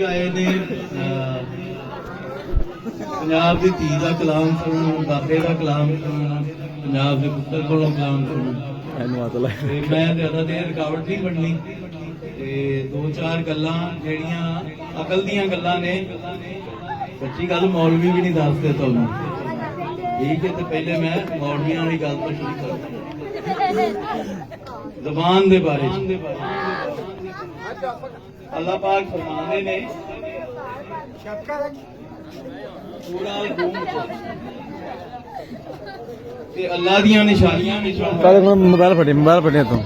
आए ने पंजाब की धी का कलाम सुन, बाबे का कलाम सुन, पंजाब के पुत्र को कलाम सुन। मैं ज्यादा देर रुकावट नहीं बननी। दो चार गल्लां जेहड़ियां अकल दियां गल्लां ने, सच्ची गल मौलवी भी नहीं दसदे तुहानूं, ठीक है। तो पहले मैं मौलवियां वाली गल तो शुरू करदा ज़बान दे बारे। अल्लाह पाक फरमाते ने पूरा ते अल्लाह दियां निशानियां मोबाइल फटे तो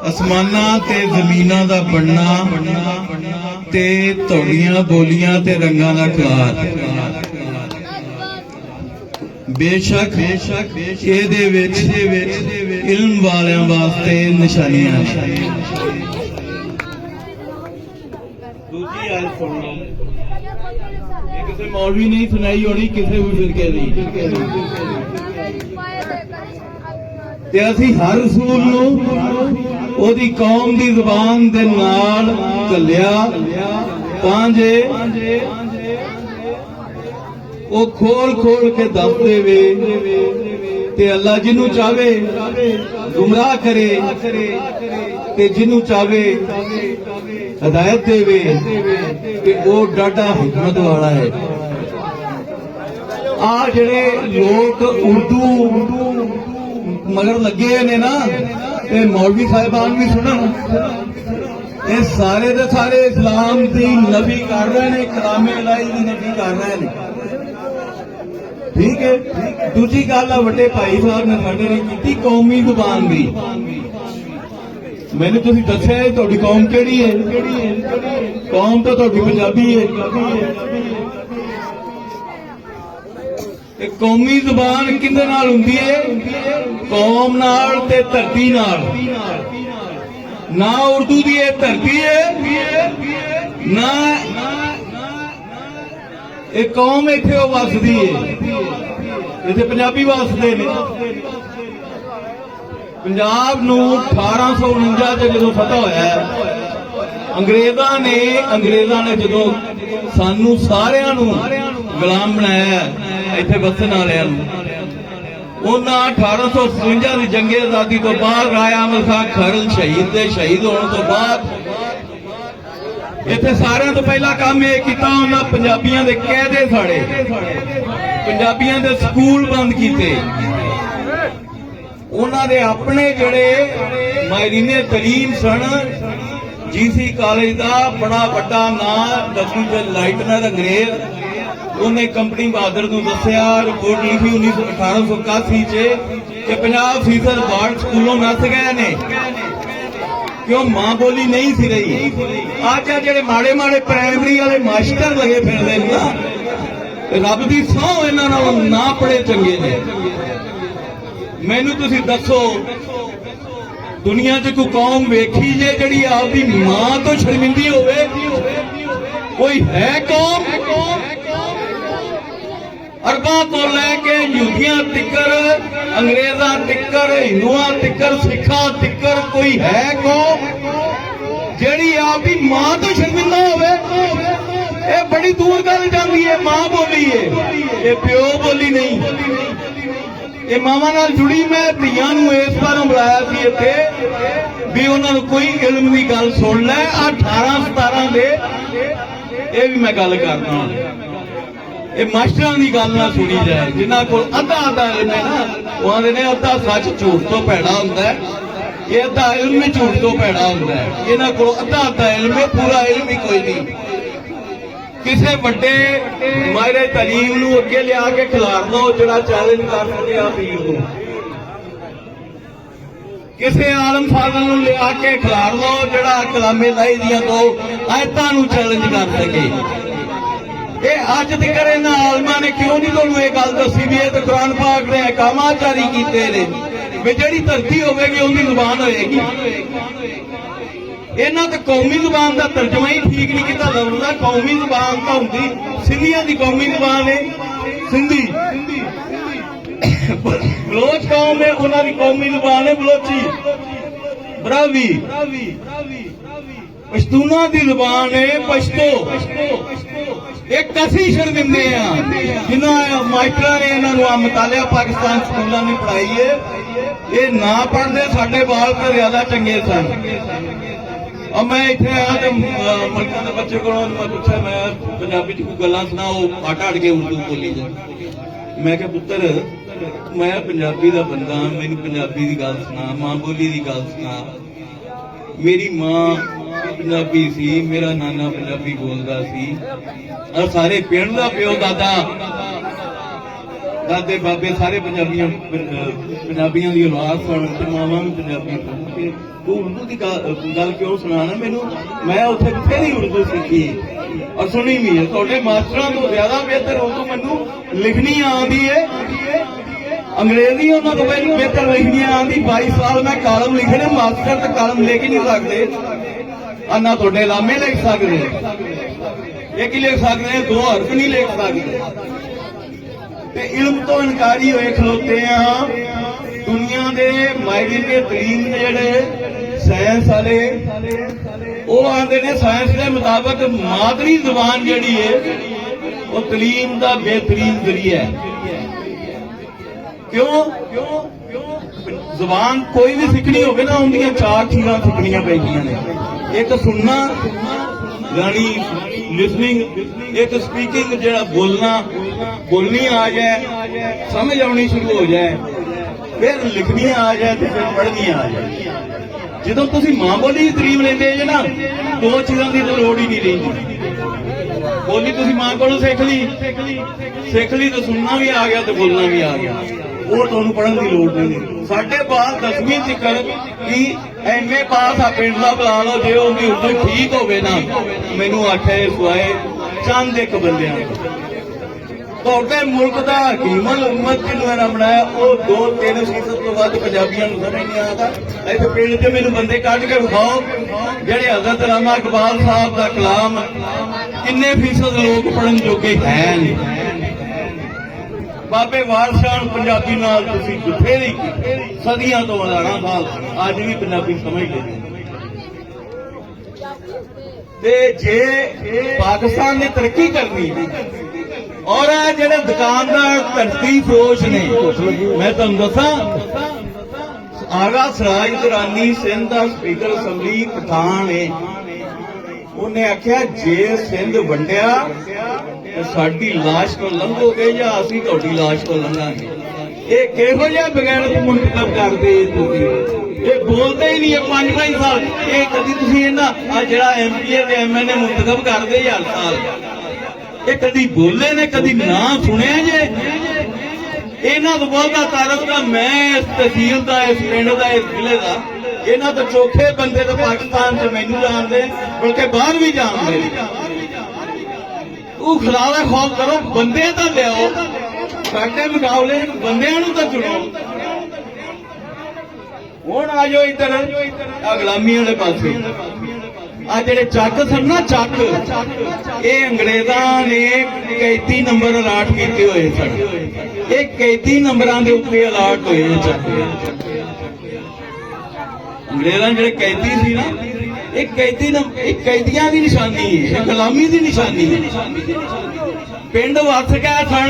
आसमाना ते जमीना दा बनना ते तुहाडियां बोलियां ते रंगां दा खलार। बेशक ਇਹਦੇ ਵਿੱਚ इल्म वालियां वास्ते निशानियां। दूसरी आयत सुन लो, ये किसी मौलवी नहीं सुनाई होनी, किसी भी फिरके दी। ते असीं हर रसूल नूं ओदी कौम दी ज़बान दे नाल घल्लिया तां जे वो खोल खोल के दस देवे ते अल्लाह जिन्नू चाहे गुमराह करे ते जिन्नू चाहे हदायत देवे ते वो डाडा हिकमत वाला है। आ जेड़े लोग उर्दू मगर लगे ने ना, ते मौलवी साहिबान भी सुनन, ये सारे दे सारे इस्लाम दी नफी कर रहे ने, कलामे इलाही दी नफी कर रहे ने, ठीक है। दूसरी गल वड्डे भाई साहब ने साडे ने की कौमी जुबान दी। मैंने तुसीं दस्सिया तुहाडी कौम किहड़ी है, कौम तो तुहाडी पंजाबी है। कौमी जुबान किहदे नाल हुंदी है? कौम नाल ते धरती नाल। ना उर्दू दी ये धरती है, ना एक कौम इत्थे वसदी है, इत्थे पंजाबी वसदे ने। पंजाब नूं 1849 च जदों फतह होया, अंग्रेज़ां ने जदों सानू सारियां नूं गुलाम बनाया इत्थे वसन वालियां नूं, उन्हां 1857 दी जंगे आज़ादी तो बाद राजा अहमद खां खरल शहीद होने तो बाद इत्थे सारियां तो पहला काम यह किया, उन्हां पंजाबियां दे कैदे साड़े, पंजाबियां दे स्कूल बंद किए, उन्हां दे अपने जड़े माहिरीने तलीम सन। GC कॉलेज का बड़ा वड्डा नाम W लाइटनर अंग्रेज, उन्हें कंपनी बहादुर नूं दस्सिया, रिपोर्ट लिखी 1881 कि 50% बार्ड स्कूलों नस गए ने, क्यों मां बोली नहीं सी रही। आज जेडे माड़े माड़े प्राइमरी वाले मास्टर लगे फिरदे ना, रब दी सौं इन्हां नालों ना पढ़े चंगे ने। मैनू तुसीं दसो, दुनिया च कोई कौम वेखी जे जिहड़ी आपदी मां तो शर्मिंदी होवे? कोई है कौम? अरबां तो लैके यूदियां तिक्कर, अंग्रेज़ां तिक्कर, हिंदुआं तिक्कर, सिखां तिक्कर कोई है कौम जिहड़ी आपदी मां तो शर्मिंदा होवे? ये बड़ी दूर गल जांदी है। मां बोली है, ये प्यो बोली नहीं। ये मावां नाल जुड़ी मैं धीआं नूं इस बारों बुलाया सी इत्थे भी उन्हां नूं कोई इल्म दी गल सुन लै। 18-17 दे ये भी मैं गल करदा, ये मास्टरां दी गल ना सुनी जाए, जिन्हां कोल अद्धा इल्म है ना, वो आंदे ने अद्धा सच झूठ तो भैड़ा हुंदा है, ये अद्धा इल्म भी झूठ तो भैड़ा हुंदा है। इन्हां कोल अद्धा इल्म है, पूरा इल्म ही कोई नहीं। किसी वड्डे माहिर तलीम नूं अगे लिया के खिलार दो जिहड़ा चैलेंज कर सके पीर नूं, किसी आलम फाजल नूं लिया के खिलार दो जिहड़ा कलामे इलाही दियां दो आयतां नूं चैलेंज कर सके। ये अज तक इन्हां आलमां ने क्यों नहीं तुहानूं ये गल दसी भी ये कुरान पाक ने अहकामात जारी कीते ने भी जिहड़ी धरती होवेगी उहदी जुबान होएगी। इन्हां ते कौमी जुबान का तर्जमा ही ठीक नहीं किया लगता। कौमी जुबान तो होंगी सिंधियां की कौमी जुबान है सिंधी, बलोच कौम है उन्हां दी कौमी जुबान है बलोची, ब्रावी। ਪਸ਼ਤੂਨਾ ਦੀ ਜ਼ੁਬਾਨ ਹੈ ਪਸ਼ਤੋ। ਇੱਕ ਅਸੀਂ ਸ਼ਰਮਿੰਦੇ ਆ ਜਿਨ੍ਹਾਂ ਮਾਸਟਰਾਂ ਨੇ ਇਹਨਾਂ ਨੂੰ ਆ ਮਤਾਲਿਆ ਪਾਕਿਸਤਾਨ ਸਕੂਲਾਂ ਦੀ ਪੜ੍ਹਾਈ ਹੈ। ਇਹ ਨਾ ਪੜ੍ਹਦੇ ਸਾਡੇ ਬਾਲ ਤਾਂ ਜ਼ਿਆਦਾ ਚੰਗੇ ਸਨ। अब मैं इतने आया तो मलका के बच्चे को मैं पूछा, मैं पंजाबी च कोई गल्लां सुना, वो हट हट के उर्दू बोली जाए। मैं क्या पुत्र मैं पंजाबी का बंदा, मैनू पंजाबी की गल सुना, मां बोली की गल सुना। मेरी मां पंजाबी सी, मेरा नाना पंजाबी बोलता सी, और सारे पिंड का प्यो दादा दादे बाबे सारे पंजाबियों की औलाद सन, मावा भी पंजाबी सन। तू उर्दू की गल क्यों सुनाना मैनू? मैं उत्थे बथेरी उर्दू सीखी और सुनी भी है। थोड़े मास्टरों तो ज्यादा बेहतर उर्दू मैनू लिखनी आती है, अंग्रेजी उन्होंने तो बेहतर लिखनी आती। 22 साल मैं कालम लिखने, मास्टर तो कालम लिख नहीं सकते, ना थोड़े लामे लिख सकते, एक ही लिख सकते, 2 हरफ नहीं लिख सकते। ते इल्म तो इनकारी होए खलोते हैं। दुनिया के मायरे के तरीन जेड़े साइंस वाले वो आते ने साइंस के मुताबिक मादरी जुबान जिहड़ी है वो तलीम का बेहतरीन जरिया है। क्यों? जुबान कोई भी सीखनी होगी ना, उनकी 4 चीज़ां सीखनियां पैंदियां ने। एक सुनना यानी लिसनिंग, एक स्पीकिंग जेड़ा बोलना, बोलनी आ जाए, समझ आनी शुरू हो जाए, फिर लिखनी आ जाए तो फिर पढ़नी आ जाए। जो तुम मां बोली की तरीम लेंदे जे ना, 2 चीज़ों की तो लोड़ ही नहीं रही। बोली तुम मां को सीख ली तो सुनना भी आ गया तो बोलना भी आ गया, वो तुहानू पढ़न की लोड़ नहीं। साढ़े बाल 10वीं तक कि MA पास आ पिंड का बुला लो, जे उनकी उर्दू ठीक होवे ना, मैनू आखे सुआए चंद एक बंदियां ਤੁਹਾਡੇ मुल्क का हकीमल उम्मत जिन्होंने बनाया वो 2-3% तो वध पंजाबियों को समझ नहीं आता। इतने पिंड च मैनू बंदे कट के विखाओ जेड़े हज़रत रामा इकबाल साहब का कलाम किन्ने फीसद लोग पढ़न जोगे हैं। बाबे वारशाह पंजाबी नाल तुसीं बथेरी सदियां तो 1000 साल अज भी पंजाबी समझ लेते। जे पाकिस्तान ने तरक्की करनी और जेडे दुकानदार धरती फरोश ने, मैं तुम दसा आगा सराज दुरानी सिंध का स्पीकर असैम्बली पठान है, उन्हें आख्या जे सिंध वंडिया तो साडी लाश को लंघोगे या असीं तुहाडी लाश को लंघांगे। ये किहो जिहा बगैरत मुंतखब करदे ये बोलते ही नहीं है 5-5 साल। ये कदी तुसीं इन्हां जिहड़ा MPA ते MNA मुंतखब करदे हर साल, ये कदी बोले ने कदी ना सुने जे। इन्हां तो बहुता तारफ का मैं इस तहसील का, इस पिंड का, इस जिले का, इन्हां तो चौखे बंदे तो पाकिस्तान च मैनू जानते, बल्कि बाहर भी जानते। तू खिलावे खौफ करो, बंदे तो लियाओ, साडे मुकाबले बंदियां तो चुनो। हुण आ जाओ इधर गुलामी वाले पासे। आ जेडे चक सन ना, चक ये अंग्रेजां ने 33 नंबर अलाट किए हुए सन। ये 33 नंबरां दे उत्ते अलाट होए चक। अंग्रेजां जेडे कैदी सी ना, एक कैदियां की निशानी है, गुलामी की निशानी है। पिंड वस गए सन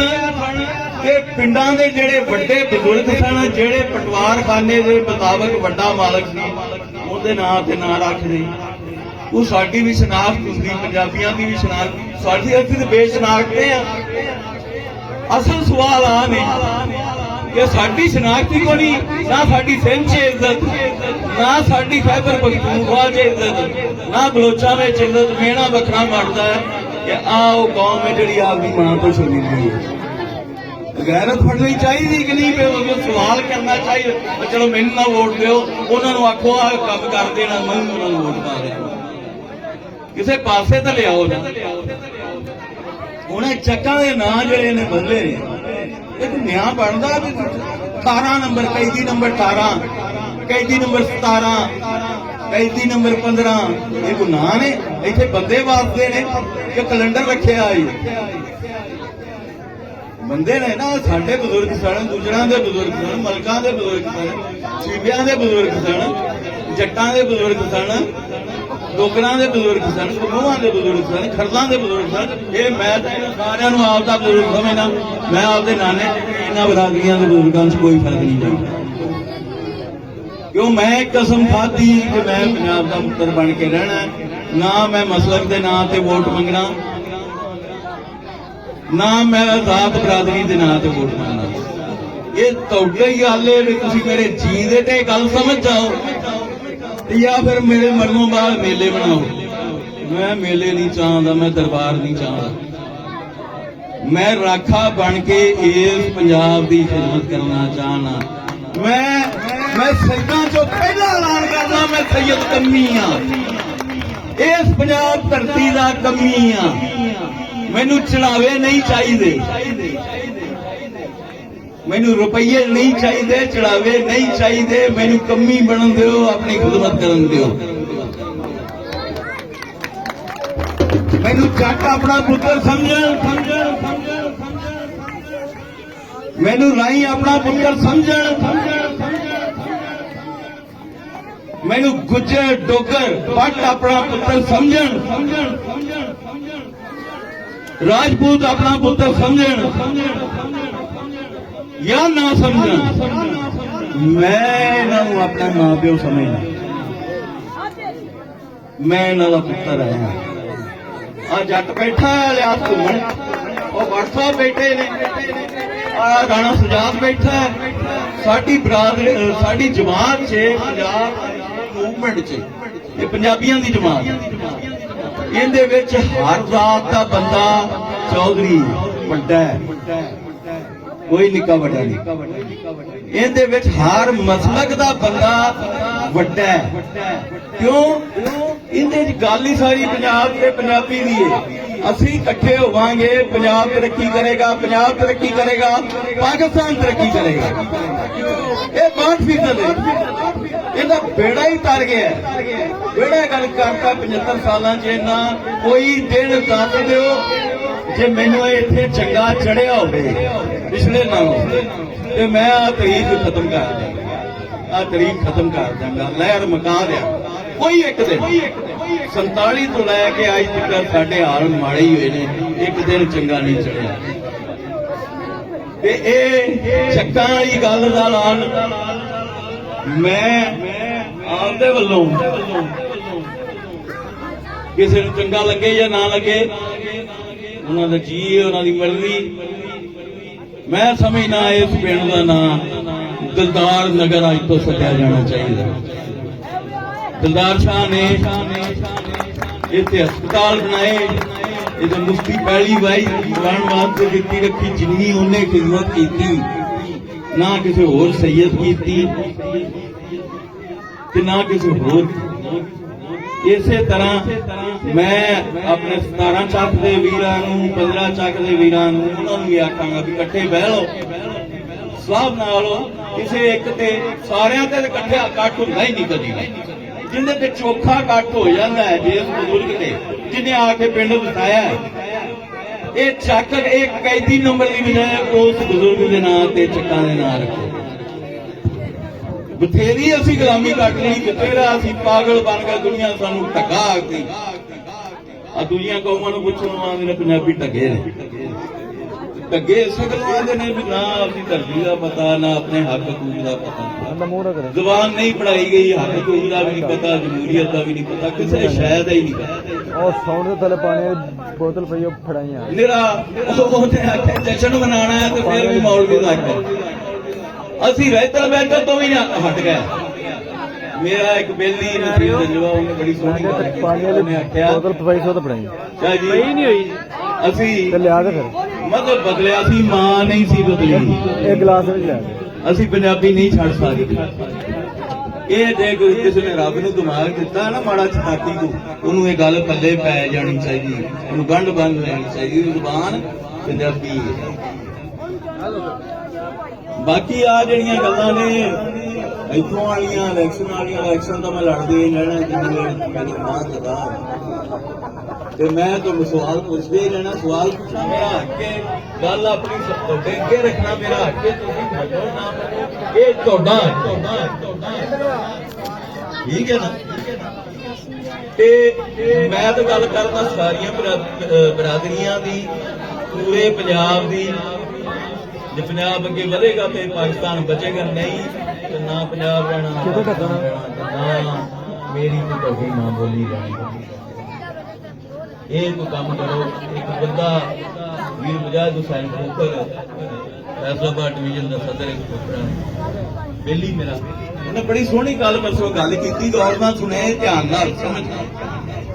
ते पिंडां दे जेडे वड्डे बजुर्ग सन, जेडे पटवार खाने के मुताबिक वड्डा मालक सी, उहदे नां ते नां रखदे। वो साडी भी शनाख्त हुंदी, पंजाबियां की भी शनाख्त, साडी असीं ते बेशनाख्ते आ। असल सवाल आ ने कि साडी शनाख्त ही कोई ना, साडी सिंध च इज्जत ना, साडी खैबर पख्तूनख्वा च इज्जत ना, बलोचा में इज्जत। मेना बखरा मरदा है कि आओ कौम है जिहड़ी आपकी मां तो शर्मिंदी है। गैरत फड़नी चाहिए कि नहीं? सवाल करना चाहिए। चलो मैनू ना वोट दो, उन्होंने आखो आ कम कर देना, मैं उन्होंने वोट पा रहा। किसी पासे तो लियाओ ना। उन्हें चक्का के नां जिहड़े ने बदले ने, एक न्याय बनता भी 18 नंबर, कैदी नंबर 18, कैदी नंबर 17, कैदी नंबर 15, ये कोई नां ने? इत्थे बंदे वास्ते ने कि कैलेंडर रखे आई बंदे ने ना। साडे बजुर्ग सन, गुजरां दे बुजुर्ग सन, मलकां दे बुजुर्ग सन, सूबियां दे बुजुर्ग सन, जट्टां दे बुजुर्ग सन, ਡੋਗਰਾਂ ਦੇ ਬਜ਼ੁਰਗ ਸਨ, ਕਮੂਹਾਂ ਦੇ ਬਜ਼ੁਰਗ ਸਨ, ਖਰਲਾਂ ਦੇ ਬਜ਼ੁਰਗ ਸਨ। ਇਹ ਮੈਂ ਤਾਂ ਇਹਨਾਂ ਸਾਰਿਆਂ ਨੂੰ ਆਪ ਦਾ ਬਜ਼ੁਰਗ ਸਮਝਦਾ। ਮੈਂ ਆਪਦੇ ਨਾਨੇ ਇਹਨਾਂ ਬਰਾਦਰੀਆਂ ਦੇ ਬਜ਼ੁਰਗਾਂ 'ਚ ਕੋਈ ਫਰਕ ਨਹੀਂ ਕਰਦਾ, ਕਿਉਂ ਮੈਂ ਕਸਮ ਖਾਧੀ ਕਿ ਮੈਂ ਪੰਜਾਬ ਦਾ ਪੁੱਤਰ ਬਣ ਕੇ ਰਹਿਣਾ। ਨਾ ਮੈਂ ਮਸਲਕ ਦੇ ਨਾਂ ਤੇ ਵੋਟ ਮੰਗਣਾ, ਨਾ ਮੈਂ ਆਜ਼ਾਦ ਬਰਾਦਰੀ ਦੇ ਨਾਂ ਤੇ ਵੋਟ ਮੰਗਣਾ। ਇਹ ਤੁਹਾਡਾ ਹੀ ਗੱਲ ਹੈ ਵੀ ਤੁਸੀਂ ਮੇਰੇ ਜੀ ਦੇ ਤੇ ਗੱਲ ਸਮਝ ਜਾਓ, ਜਾਂ ਫਿਰ ਮੇਰੇ ਮਰਨੋਂ ਬਾਅਦ ਮੇਲੇ ਬਣਾਓ। ਮੈਂ ਮੇਲੇ ਨਹੀਂ ਚਾਹੁੰਦਾ, ਮੈਂ ਦਰਬਾਰ ਨਹੀਂ ਚਾਹੁੰਦਾ। ਮੈਂ ਰਾਖਾ ਬਣ ਕੇ ਇਸ ਪੰਜਾਬ ਦੀ ਖਿਦਮਤ ਕਰਨਾ ਚਾਹਨਾ। ਮੈਂ ਸੈਦਾਂ ਚੋਂ ਪਹਿਲਾ ਐਲਾਨ ਕਰਦਾ, ਮੈਂ ਸੈਦ ਕੰਮੀ ਆ, ਇਸ ਪੰਜਾਬ ਧਰਤੀ ਦਾ ਕੰਮੀ ਆ। ਮੈਨੂੰ ਚੜਾਵੇ ਨਹੀਂ ਚਾਹੀਦੇ, ਮੈਨੂੰ ਰੁਪਈਏ ਨਹੀਂ ਚਾਹੀਦੇ, ਚੜਾਵੇ ਨਹੀਂ ਚਾਹੀਦੇ। ਮੈਨੂੰ ਕੰਮੀ ਬਣਨ ਦਿਓ, ਆਪਣੀ ਖਿਦਮਤ ਕਰਨ ਦਿਓ। ਮੈਨੂੰ ਜੱਟ ਆਪਣਾ ਪੁੱਤਰ ਸਮਝਣ, ਮੈਨੂੰ ਰਾਈ ਆਪਣਾ ਪੁੱਤਰ ਸਮਝਣ, ਮੈਨੂੰ ਗੁੱਜਰ ਡੋਗਰ ਪੱਟ ਆਪਣਾ ਪੁੱਤਰ ਸਮਝਣ, ਰਾਜਪੂਤ ਆਪਣਾ ਪੁੱਤਰ ਸਮਝਣ ਜਾਂ ਨਾ ਸਮਝਣ। ਮੈਂ ਇਹਨਾਂ ਨੂੰ ਆਪਣਾ ਮਾਂ ਪਿਓ ਸਮਝਦਾ। ਮੈਂ ਇਹਨਾਂ ਦਾ ਪੁੱਤਰ ਆਇਆ। ਆ ਜੱਟ ਬੈਠਾ ਹੈ ਲਿਆ ਘੁੰਮਣ, ਉਹ ਵਟਸਐਪ ਬੈਠੇ ਨੇ, ਆ ਰਾਣਾ ਸੁਜਾਤ ਬੈਠਾ ਹੈ। ਸਾਡੀ ਬਰਾਦਰੀ, ਸਾਡੀ ਜਮਾਤ 'ਚ, ਪੰਜਾਬ ਮੂਵਮੈਂਟ 'ਚ, ਇਹ ਪੰਜਾਬੀਆਂ ਦੀ ਜਮਾਤ, ਇਹਦੇ ਵਿੱਚ ਹਰ ਜ਼ਾਤ ਦਾ ਬੰਦਾ ਚੌਧਰੀ ਵੱਡਾ ਹੈ, ਕੋਈ ਨਿੱਕਾ ਵੱਡਾ ਨਹੀਂ। ਇਹਦੇ ਵਿੱਚ ਹਰ ਮਸਲਕ ਦਾ ਬੰਦਾ ਵੱਡਾ ਹੈ। ਕਿਉਂ? ਇਹਦੇ ਵਿੱਚ ਗੱਲ ਹੀ ਸਾਰੀ ਪੰਜਾਬ ਤੇ ਪੰਜਾਬੀ ਦੀ ਹੈ। ਅਸੀਂ ਇਕੱਠੇ ਹੋਵਾਂਗੇ, ਪੰਜਾਬ ਤਰੱਕੀ ਕਰੇਗਾ, ਪੰਜਾਬ ਤਰੱਕੀ ਕਰੇਗਾ, ਪਾਕਿਸਤਾਨ ਤਰੱਕੀ ਕਰੇਗਾ। ਇਹ 62% ਹੈ। ਇਹਦਾ ਬੇੜਾ ਹੀ ਤਰ ਗਿਆ। ਬੇੜਾ ਗੱਲ ਕਰਤਾ 75 ਸਾਲਾਂ 'ਚ। ਇਹਨਾਂ ਕੋਈ ਦਿਨ ਦੱਸ ਦਿਓ ਜੇ ਮੈਨੂੰ ਇੱਥੇ ਚੰਗਾ ਚੜਿਆ ਹੋਵੇ ਪਿਛਲੇ ਨਾਲੋਂ, ਤੇ ਮੈਂ ਆ ਤਰੀਕ ਖਤਮ ਕਰ ਦਾਂਗਾ, ਆ ਤਰੀਕ ਖਤਮ ਕਰ ਦਾਂਗਾ, ਲਹਿਰ ਮਕਾ ਦਿਆਂ। ਕੋਈ ਇੱਕ ਦਿਨ 47 ਤੋਂ ਲੈ ਕੇ ਅੱਜ ਤੱਕ ਸਾਡੇ ਹਾਲ ਮਾੜੇ ਹੀ ਹੋਏ ਨੇ, ਇੱਕ ਦਿਨ ਚੰਗਾ ਨਹੀਂ ਚੜਿਆ। ਤੇ ਇਹ ਚੱਕਾਂ ਵਾਲੀ ਗੱਲ ਦਾ ਐਲਾਨ ਮੈਂ ਆਪਦੇ ਵੱਲੋਂ, ਕਿਸੇ ਨੂੰ ਚੰਗਾ ਲੱਗੇ ਜਾਂ ਨਾ ਲੱਗੇ, ਉਹਨਾਂ ਦਾ ਜੀ, ਉਹਨਾਂ ਦੀ ਮਰਜ਼ੀ। ਮੈਂ ਸਮਝਦਾ ਇਸ ਪਿੰਡ ਦਾ ਨਾਂ ਦਿਲਦਾਰ ਨਗਰ ਅੱਜ ਤੋਂ ਸੱਦਿਆ ਜਾਣਾ ਚਾਹੀਦਾ। ਦਿਲਦਾਰ ਸ਼ਾਹ ਨੇ ਇੱਥੇ ਹਸਪਤਾਲ ਬਣਾਏ, ਇਹਦੇ ਮੁਫਤੀ ਪਹਿਲੀ ਵਾਈ ਬਣਾਉਣ ਵਾਸਤੇ ਦਿੱਤੀ ਰੱਖੀ, ਜਿੰਨੀ ਉਹਨੇ ਖਿਦਮਤ ਕੀਤੀ ਨਾ ਕਿਸੇ ਹੋਰ ਸੈਯਦ ਕੀਤੀ ਤੇ ਨਾ ਕਿਸੇ ਹੋਰ। ਇਸੇ ਤਰ੍ਹਾਂ ਮੈਂ ਆਪਣੇ 17 ਚੱਕ ਦੇ ਵੀਰਾਂ ਨੂੰ, 15 ਚੱਕ ਦੇ ਵੀਰਾਂ ਨੂੰ, ਉਹਨਾਂ ਨੂੰ ਵੀ ਆਖਾਂਗਾ ਵੀ ਇਕੱਠੇ ਬਹਿ ਲਓ, ਸਭ ਨਾਲ। ਕਿਸੇ ਇੱਕ ਤੇ ਸਾਰਿਆਂ ਤੇ ਇਕੱਠੇ ਇਕੱਠ ਹੁੰਦਾ ਹੀ ਨਹੀਂ ਕਦੀ। ਜਿੰਦੇ ਤੇ ਚੋਖਾ ਇਕੱਠ ਹੋ ਜਾਂਦਾ ਹੈ ਜਿਸ ਬਜ਼ੁਰਗ ਤੇ ਜਿਹਨੇ ਆ ਕੇ ਪਿੰਡ ਵਸਾਇਆ, ਇਹ ਚੱਕ ਇੱਕ ਕੈਦੀ ਨੰਬਰ ਦੀ ਬਜਾਏ ਉਸ ਬਜ਼ੁਰਗ ਦੇ ਨਾਂ ਤੇ ਚੱਕਾਂ ਦੇ ਨਾਂ ਰੱਖੋ। ਬਥੇਰੀ ਅਸੀਂ ਗੁਲਾਮੀ ਕੱਟ ਲਈ, ਬਥੇਰਾ ਅਸੀਂ ਪਾਗਲ ਬਣ ਕੇ, ਦੁਨੀਆ ਸਾਨੂੰ ਢੱਗਾ ਆਖਦੀ। ਆ ਦੂਜੀਆਂ ਕੌਮਾਂ ਨੂੰ ਪੁੱਛਣ ਆਉਂਦੇ ਨੇ ਪੰਜਾਬੀ ਢੱਗੇ ਨੇ। ਢੱਗੇ ਸਗਲ ਆਉਂਦੇ ਨੇ ਵੀ ਨਾ ਆਪਣੀ ਧਰਤੀ ਦਾ ਪਤਾ, ਨਾ ਆਪਣੇ ਹੱਕ ਹਕੂਕ ਦਾ ਪਤਾ। ਜ਼ੁਬਾਨ ਨਹੀਂ ਪੜਾਈ ਗਈ, ਹੱਕ ਹਕੂਕ ਦਾ ਵੀ ਨਹੀਂ ਪਤਾ, ਜਮਹੂਰੀਅਤ ਦਾ ਵੀ ਨਹੀਂ ਪਤਾ, ਕਿਸੇ ਸ਼ਾਇਦ ਹੀ ਨਹੀਂ ਪਤਾ। ਉਹ ਸਾਊਂਡ ਦੇ ਥੱਲੇ ਪਾਣੀ ਬੋਤਲ ਪਈ ਉਹ ਫੜਾਈਆਂ ਮੇਰਾ ਉਹਨੇ ਆਖਿਆ ਜਸ਼ਨ ਮਨਾਉਣਾ ਹੈ ਤੇ ਫਿਰ ਵੀ ਮੌਲਵੀ ਦਾ ਆਖਿਆ। ਅਸੀਂ ਰਹਿਤਲ ਬੈਠਲ ਤੋਂ ਵੀ ਹਟ ਗਏ। ਮੇਰਾ ਇੱਕ ਬੇਲੀ ਨਜਵਾ, ਉਹਨੇ ਬੜੀ ਸੋਹਣੀ ਪਾਣੀ ਵਾਲੀ ਆਖਿਆ ਬੋਤਲ ਪਈ ਸੋ ਤਾਂ ਫੜਾਈ ਪਈ ਨਹੀਂ ਹੋਈ। ਅਸੀਂ ਲਿਆ ਦੇ ਫਿਰ ਮਤਲਬ ਬਦਲਿਆ ਸੀ, ਮਾਂ ਨਹੀਂ ਸੀ ਬਦਲੀ। ਇਹ ਗਲਾਸ ਵਿੱਚ ਲਿਆ ਦੇ। ਅਸੀਂ ਪੰਜਾਬੀ ਨਹੀਂ ਛੱਡ ਸਕਦੇ। ਇਹ ਜੇ ਕਿਸੇ ਨੇ ਰੱਬ ਨੂੰ ਦਿਮਾਗ ਦਿੱਤਾ ਨਾ ਮਾੜਾ ਚਤਾਕੀ ਨੂੰ, ਉਹਨੂੰ ਇਹ ਗੱਲ ਪੱਲੇ ਪੈ ਜਾਣੀ ਚਾਹੀਦੀ, ਉਹਨੂੰ ਗੰਢ ਬੰਨ ਲੈਣੀ ਚਾਹੀਦੀ। ਜ਼ੁਬਾਨ ਪੰਜਾਬੀ ਹੈ। ਬਾਕੀ ਆ ਜਿਹੜੀਆਂ ਗੱਲਾਂ ਨੇ ਇੱਥੋਂ ਵਾਲੀਆਂ, ਇਲੈਕਸ਼ਨ ਵਾਲੀਆਂ, ਇਲੈਕਸ਼ਨ ਤਾਂ ਮੈਂ ਲੜਦੇ ਹੀ ਰਹਿਣਾ ਜਿੰਨੀ ਮਾਂ ਦਾ। ਤੇ ਮੈਂ ਤੁਹਾਨੂੰ ਸਵਾਲ ਪੁੱਛਦੇ ਹੀ ਰਹਿਣਾ, ਸਵਾਲ ਪੁੱਛਣਾ ਮੇਰਾ ਹੱਕ ਹੈ, ਗੱਲ ਆਪਣੀ ਸਭ ਤੋਂ ਅੱਗੇ ਰੱਖਣਾ ਮੇਰਾ ਹੱਕ ਹੈ। ਤੁਸੀਂ ਮੰਨੋ ਨਾ ਮੰਨੋ, ਇਹ ਤੁਹਾਡਾ ਠੀਕ ਹੈ ਨਾ। ਤੇ ਮੈਂ ਤਾਂ ਗੱਲ ਕਰਦਾ ਸਾਰੀਆਂ ਬਰਾਦਰੀਆਂ ਦੀ, ਪੂਰੇ ਪੰਜਾਬ ਦੀ। ਜੇ ਪੰਜਾਬ ਅੱਗੇ ਵਧੇਗਾ ਤੇ ਪਾਕਿਸਤਾਨ ਬਚੇਗਾ, ਨਹੀਂ ਤੇ ਨਾ ਪੰਜਾਬ ਰਹਿਣਾ ਨਾ ਮੇਰੀ ਤੇ ਤੁਹਾਡੀ ਮਾਂ ਬੋਲੀ ਰਹਿਣੀ। ਇਹ ਕੋਈ ਕੰਮ ਕਰੋ। ਇੱਕ ਬੰਦਾ ਵੀਰ ਮੁਜਾਹਿਦ ਹੁਸੈਨ ਖੋਖਰ ਫੈਸਲਾਬਾਦ ਡਿਵੀਜ਼ਨ ਦਾ ਸਦਰ ਇੱਕ ਖੋਖਰਾ ਬੇਲੀ ਮੇਰਾ, ਉਹਨੇ ਬੜੀ ਸੋਹਣੀ ਗੱਲ ਪਰਸੋਂ ਗੱਲ ਕੀਤੀ, ਗੌਰ ਨਾਲ ਸੁਣਿਆ, ਧਿਆਨ ਨਾਲ ਸਮਝਣਾ।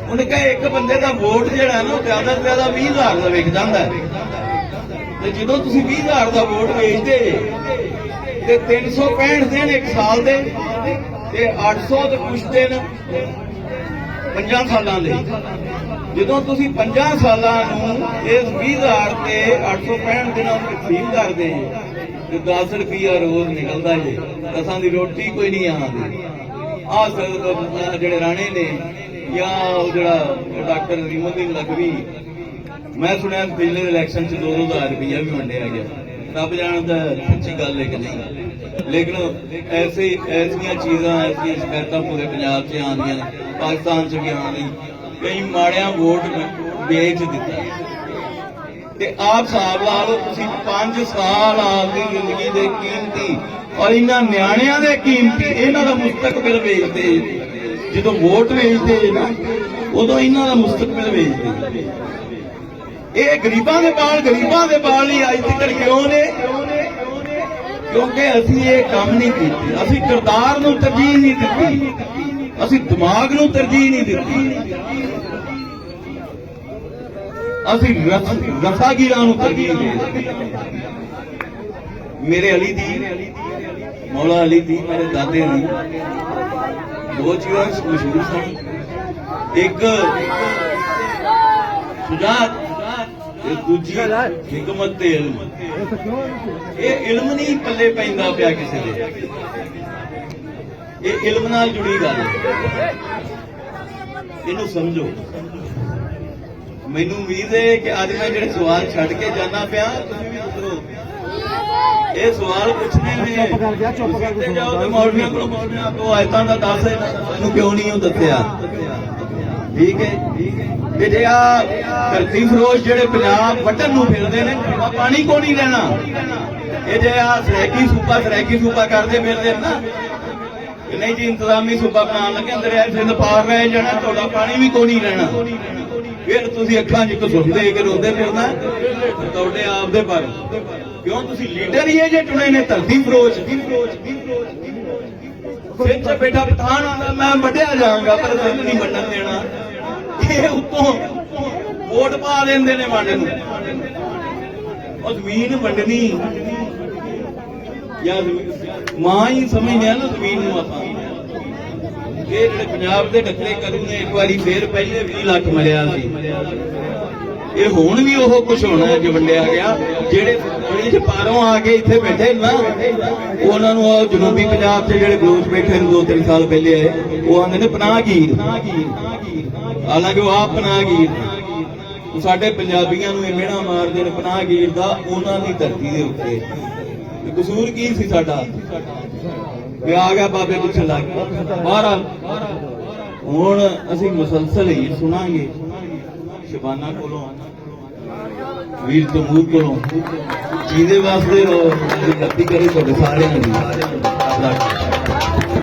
ਉਹਨੇ ਕਿਹਾ ਇੱਕ ਬੰਦੇ ਦਾ ਵੋਟ ਜਿਹੜਾ ਨਾ ਜ਼ਿਆਦਾ ਤੋਂ ਜ਼ਿਆਦਾ 20,000 ਦਾ ਵਿਕ ਜਾਂਦਾ ਹੈ, ਤੇ ਜਦੋਂ ਤੁਸੀਂ 20,000 ਦਾ ਵੋਟ ਵੇਚਦੇ ਤੇ 365 ਦਿਨ ਇੱਕ ਸਾਲ ਦੇ ਤੇ 800 ਤੇ ਕੁਛ ਦਿਨ 5 ਸਾਲਾਂ ਦੇ, ਜਦੋਂ ਤੁਸੀਂ 5 ਸਾਲਾਂ ਨੂੰ ਇਸ 20,000 ਤੇ 865 ਦਿਨਾਂ ਨੂੰ ਤਕਸੀਮ ਕਰਦੇ ਤੇ 10 ਰੁਪਈਆ ਰੋਜ਼ ਨਿਕਲਦਾ ਜੇ। ਦਸਾਂ ਦੀ ਰੋਟੀ ਕੋਈ ਨਹੀਂ ਆਉਂਦੀ। ਆਹ ਜਿਹੜੇ ਰਾਣੇ ਨੇ ਜਾਂ ਉਹ ਜਿਹੜਾ ਡਾਕਟਰ ਰੀਮੋਦੀਨ ਲਖਵੀ, ਮੈਂ ਸੁਣਿਆ ਪਿਛਲੇ ਇਲੈਕਸ਼ਨ 'ਚ 2,000 ਰੁਪਈਆ ਵੀ ਵੰਡਿਆ ਗਿਆ। ਰੱਬ ਜਾਣਦਾ ਸੱਚੀ ਗੱਲ ਹੈ ਕਿ ਨਹੀਂ, ਲੇਕਿਨ ਐਸੀਆਂ ਚੀਜ਼ਾਂ, ਐਸੀਆਂ ਸ਼ਿਕਾਇਤਾਂ ਪੂਰੇ ਪੰਜਾਬ 'ਚ ਆਉਂਦੀਆਂ ਨੇ, ਪਾਕਿਸਤਾਨ 'ਚ ਵੀ ਆਉਂਦੀ। ਕਈ ਮਾੜਿਆਂ ਵੋਟ ਵੇਚ ਦਿੱਤਾ ਤੇ ਆਪ ਹਿਸਾਬ ਲਾ ਲਓ ਤੁਸੀਂ 5 ਸਾਲ ਆਪਦੀ ਜ਼ਿੰਦਗੀ ਦੇ ਕੀਮਤੀ ਔਰ ਇਹਨਾਂ ਨਿਆਣਿਆਂ ਦੇ ਕੀਮਤੀ, ਇਹਨਾਂ ਦਾ ਮੁਸਤਕਬਲ ਵੇਚਦੇ। ਜਦੋਂ ਵੋਟ ਵੇਚਦੇ ਨਾ ਉਦੋਂ ਇਹਨਾਂ ਦਾ ਮੁਸਤਕਬਲ ਵੇਚਦੇ। ਇਹ ਗਰੀਬਾਂ ਦੇ ਬਾਲ ਹੀ ਅੱਜ ਤੱਕ ਕਿਉਂ ਨੇ? ਕਿਉਂਕਿ ਅਸੀਂ ਇਹ ਕੰਮ ਨਹੀਂ ਕੀਤੇ। ਅਸੀਂ ਕਿਰਦਾਰ ਨੂੰ ਤਰਜੀਹ ਨਹੀਂ ਦਿੱਤੀ, ਅਸੀਂ ਦਿਮਾਗ ਨੂੰ ਤਰਜੀਹ ਨਹੀਂ ਦਿੱਤੀ, ਅਸੀਂ ਰਸਾਗੀਰਾਂ ਨੂੰ ਤਰਜੀਹ ਦਿੱਤੀ। ਮੇਰੇ ਅਲੀ ਦੀ, ਮੌਲਾ ਅਲੀ ਦੀ, ਮੇਰੇ ਦਾਦੇ ਦੀ ਦੋ ਚੀਜ਼ਾਂ ਮਸ਼ਹੂਰ ਸਨ, ਇੱਕ ਸੁਜਾਤ ਤੇ ਦੂਜੀ ਹਕਮਤ ਤੇ ਇਲਮ। ਇਹ ਇਲਮ ਨਹੀਂ ਪੱਲੇ ਪੈਂਦਾ ਪਿਆ ਕਿਸੇ ਦੇ, ਇਹ ਇਲਮ ਨਾਲ ਜੁੜੀ ਗੱਲ ਹੈ, ਇਹਨੂੰ ਸਮਝੋ। ਮੈਨੂੰ ਉਮੀਦ ਹੈ ਕਿ ਅੱਜ ਮੈਂ ਜਿਹੜੇ ਸਵਾਲ ਛੱਡ ਕੇ ਜਾਣਾ ਪਿਆ ਤੁਸੀਂ ਵੀ ਪੁੱਛੋ। ਇਹ ਸਵਾਲ ਪੁੱਛਣੇ ਨੇ, ਤੁਸੀਂ ਜਾਓ ਤੇ ਮੌਲਵੀਆਂ ਕੋਲ ਆਇਤਾਂ ਦਾ ਦੱਸ ਇਹਨੂੰ ਕਿਉਂ ਨਹੀਂ ਉਹ ਦੱਸਿਆ। ਠੀਕ ਹੈ ਤੇ ਜੇ ਆ ਧਰਤੀ ਫਰੋਸ਼ ਜਿਹੜੇ ਪੰਜਾਬ ਵੱਢਣ ਨੂੰ ਫਿਰਦੇ ਨੇ, ਪਾਣੀ ਕੋ ਨਹੀਂ ਲੈਣਾ। ਇਹ ਜੇ ਆ ਸਰੈਕੀ ਸੂਬਾ ਕਰਦੇ ਫਿਰਦੇ ਨਾ ਕਿ ਨਹੀਂ ਜੀ ਇੰਤਜ਼ਾਮੀ ਸੂਬਾ ਬਣਾਉਣ ਲੱਗੇ, ਅੰਦਰ ਸਿੰਧ ਪਾਰ ਰਹਿ ਜਾਣਾ, ਤੁਹਾਡਾ ਪਾਣੀ ਵੀ ਕੋ ਨਹੀਂ ਲੈਣਾ। ਫਿਰ ਤੁਸੀਂ ਅੱਖਾਂ 'ਚ ਕਸੁਰ ਦੇ ਕੇ ਰੋਂਦੇ ਫਿਰਨਾ ਤੁਹਾਡੇ ਆਪ ਦੇ ਪਰ। ਕਿਉਂ? ਤੁਸੀਂ ਲੀਡਰ ਹੀ ਹੈ ਜੇ ਚੁਣੇ ਨੇ ਧਰਤੀ ਫਰੋਸ਼। ਸਿਰ 'ਚ ਬੈਠਾ ਪਠਾਨ ਆਉਂਦਾ ਮੈਂ ਵੱਢਿਆ ਜਾਵਾਂਗਾ ਪਰ ਸਿੰਘ ਨਹੀਂ ਵੱਢਣ ਦੇਣਾ। ਇਹ ਉੱਤੋਂ ਵੋਟ ਪਾ ਦਿੰਦੇ ਨੇ ਵੰਡ ਨੂੰ। ਉਹ ਜ਼ਮੀਨ ਵੰਡਣੀ ਜਾਂ ਮਾਂ ਹੀ ਸਮਝਦੇ ਆ ਨਾ ਜ਼ਮੀਨ ਨੂੰ ਆਪਾਂ। ਇਹ ਜਿਹੜੇ ਪੰਜਾਬ ਦੇ ਡੱਕਰੇ ਕਰੂ ਨੇ ਇੱਕ ਵਾਰੀ ਫੇਰ ਪਹਿਲੇ 20 ਲੱਖ ਮਰਿਆ ਸੀ, ਇਹ ਹੁਣ ਵੀ ਉਹ ਕੁਝ ਹੋਣਾ ਜੋ ਵੰਡਿਆ ਗਿਆ। ਜਿਹੜੇ ਪੁਲਿਸ ਪਾਰੋਂ ਆ ਕੇ ਇੱਥੇ ਬੈਠੇ ਨਾ, ਉਹਨਾਂ ਨੂੰ ਉਹ ਜਨੂਬੀ ਪੰਜਾਬ 'ਚ ਜਿਹੜੇ ਬਲੂਚ ਬੈਠੇ ਨੇ 2-3 ਸਾਲ ਪਹਿਲੇ ਆਏ, ਉਹ ਆਉਂਦੇ ਨੇ ਪਨਾਹਗੀਰ। ਹਾਲਾਂਕਿ ਉਹ ਆਪ ਪਨਾਹਗੀਰ, ਸਾਡੇ ਪੰਜਾਬੀਆਂ ਨੂੰ ਇਹ ਮਿਹਣਾ ਮਾਰਦੇ ਨੇ ਪਨਾਹਗੀਰ ਦਾ, ਉਹਨਾਂ ਦੀ ਧਰਤੀ ਦੇ ਉੱਤੇ। ਕਸੂਰ ਕੀ ਸੀ ਸਾਡਾ? ਵੀ ਆ ਗਿਆ ਬਾਬੇ ਪਿੱਛੇ ਲੱਗ ਗਿਆ। ਬਹਰਾਲ ਹੁਣ ਅਸੀਂ ਮੁਸਲਸਲ ਹੀ ਸੁਣਾਂਗੇ ਸ਼ਬਾਨਾ ਕੋਲੋਂ, ਵੀਰ ਤਮੂਰ ਕੋਲੋਂ। ਜਿਹਦੇ ਵਾਸਤੇ ਉਹ ਧਰਤੀ ਕਰੇ ਤੁਹਾਡੇ ਸਾਰਿਆਂ ਦੀ।